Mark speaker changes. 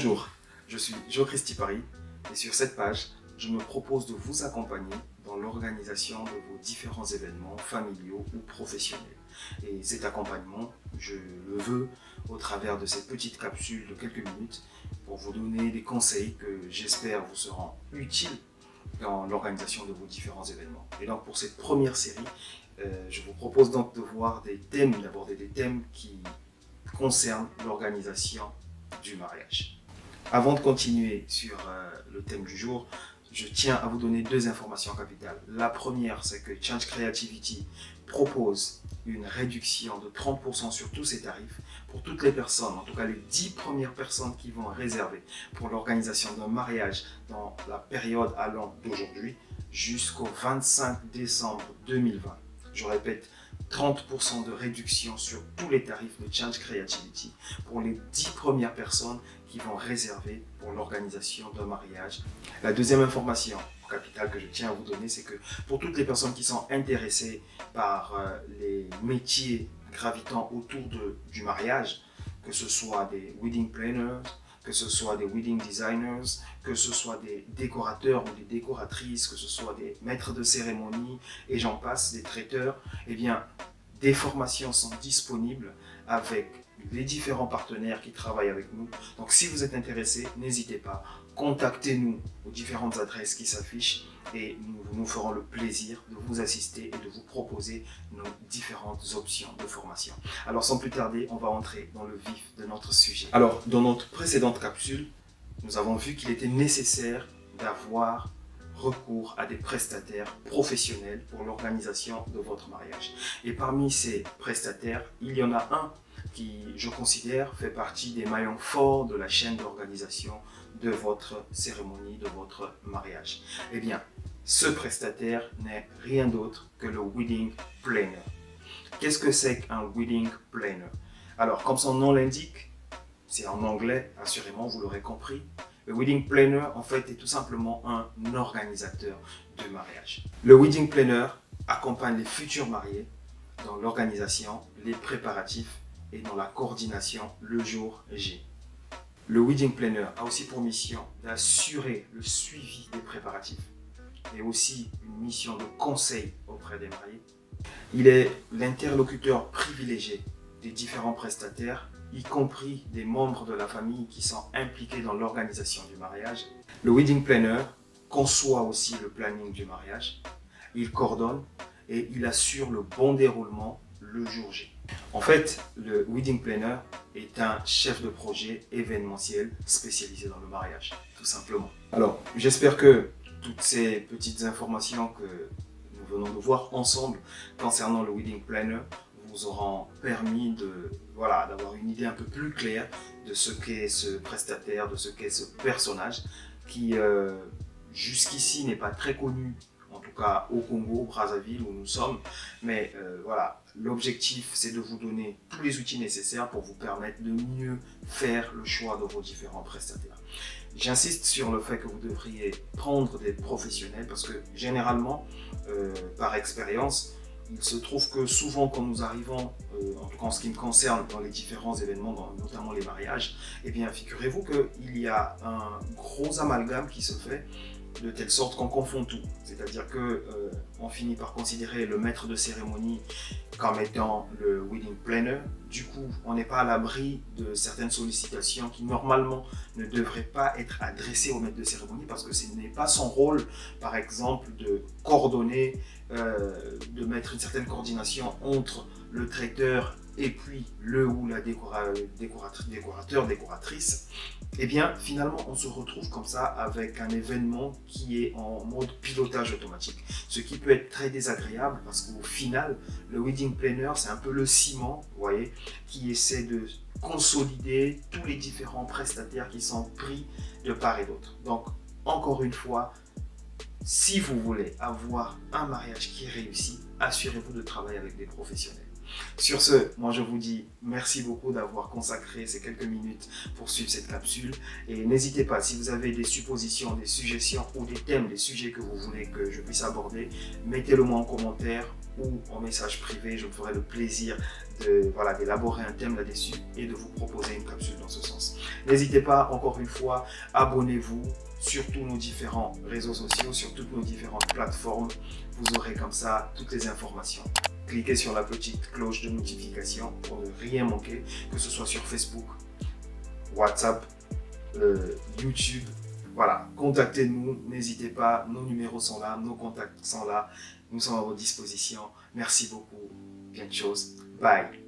Speaker 1: Bonjour, je suis Joe Christipari et sur cette page, je me propose de vous accompagner dans l'organisation de vos différents événements familiaux ou professionnels. Et cet accompagnement, je le veux au travers de cette petite capsule de quelques minutes pour vous donner des conseils que j'espère vous seront utiles dans l'organisation de vos différents événements. Et donc pour cette première série, je vous propose donc de voir d'aborder des thèmes qui concernent l'organisation du mariage. Avant de continuer sur le thème du jour, je tiens à vous donner deux informations capitales. La première, c'est que Change Creativity propose une réduction de 30% sur tous ses tarifs pour toutes les personnes, en tout cas les 10 premières personnes qui vont réserver pour l'organisation d'un mariage dans la période allant d'aujourd'hui jusqu'au 25 décembre 2020. Je répète, 30% de réduction sur tous les tarifs de Change Creativity pour les 10 premières personnes qui vont réserver pour l'organisation d'un mariage. La deuxième information capitale que je tiens à vous donner, c'est que pour toutes les personnes qui sont intéressées par les métiers gravitant autour du mariage, que ce soit des wedding planners, que ce soit des wedding designers, que ce soit des décorateurs ou des décoratrices, que ce soit des maîtres de cérémonie et j'en passe, des traiteurs, eh bien, des formations sont disponibles avec les différents partenaires qui travaillent avec nous. Donc si vous êtes intéressé, n'hésitez pas, contactez-nous aux différentes adresses qui s'affichent et nous ferons le plaisir de vous assister et de vous proposer nos différentes options de formation. Alors sans plus tarder, on va entrer dans le vif de notre sujet. Alors dans notre précédente capsule, nous avons vu qu'il était nécessaire d'avoir recours à des prestataires professionnels pour l'organisation de votre mariage. Et parmi ces prestataires, il y en a un qui, je considère, fait partie des maillons forts de la chaîne d'organisation de votre cérémonie, de votre mariage. Eh bien, ce prestataire n'est rien d'autre que le wedding planner. Qu'est-ce que c'est qu'un wedding planner? Alors, comme son nom l'indique, c'est en anglais, assurément, vous l'aurez compris. Le wedding planner, en fait, est tout simplement un organisateur de mariage. Le wedding planner accompagne les futurs mariés dans l'organisation, les préparatifs et dans la coordination le jour J. Le wedding planner a aussi pour mission d'assurer le suivi des préparatifs et aussi une mission de conseil auprès des mariés. Il est l'interlocuteur privilégié des différents prestataires, y compris des membres de la famille qui sont impliqués dans l'organisation du mariage. Le wedding planner conçoit aussi le planning du mariage, il coordonne et il assure le bon déroulement le jour J. En fait, le wedding planner est un chef de projet événementiel spécialisé dans le mariage, tout simplement. Alors, j'espère que toutes ces petites informations que nous venons de voir ensemble concernant le wedding planner vous auront permis d'avoir une idée un peu plus claire de ce qu'est ce prestataire, de ce qu'est ce personnage qui jusqu'ici n'est pas très connu, en tout cas au Congo, Brazzaville où nous sommes, mais voilà, l'objectif c'est de vous donner tous les outils nécessaires pour vous permettre de mieux faire le choix de vos différents prestataires. J'insiste sur le fait que vous devriez prendre des professionnels parce que généralement, par expérience, il se trouve que souvent quand nous arrivons, en tout cas en ce qui me concerne, dans les différents événements, notamment les mariages, eh bien figurez-vous qu'il y a un gros amalgame qui se fait de telle sorte qu'on confond tout. C'est-à-dire qu'on finit par considérer le maître de cérémonie comme étant le wedding planner. Du coup, on n'est pas à l'abri de certaines sollicitations qui normalement ne devraient pas être adressées au maître de cérémonie parce que ce n'est pas son rôle, par exemple, de coordonner, de mettre une certaine coordination entre le traiteur et puis le ou la décorateur, décoratrice. Et bien finalement on se retrouve comme ça avec un événement qui est en mode pilotage automatique, ce qui peut être très désagréable parce qu'au final le wedding planner c'est un peu le ciment, vous voyez, qui essaie de consolider tous les différents prestataires qui sont pris de part et d'autre. Donc encore une fois, si vous voulez avoir un mariage qui réussit, assurez-vous de travailler avec des professionnels. Sur ce, moi je vous dis merci beaucoup d'avoir consacré ces quelques minutes pour suivre cette capsule. Et n'hésitez pas, si vous avez des suppositions, des suggestions ou des thèmes, des sujets que vous voulez que je puisse aborder, mettez-le moi en commentaire ou en message privé. Je me ferai le plaisir d'élaborer un thème là-dessus et de vous proposer une capsule dans ce sens. N'hésitez pas, encore une fois, abonnez-vous sur tous nos différents réseaux sociaux, sur toutes nos différentes plateformes. Vous aurez comme ça toutes les informations. Cliquez sur la petite cloche de notification pour ne rien manquer, que ce soit sur Facebook, WhatsApp, YouTube. Voilà, contactez-nous, n'hésitez pas, nos numéros sont là, nos contacts sont là, nous sommes à votre disposition. Merci beaucoup, bien de choses, bye.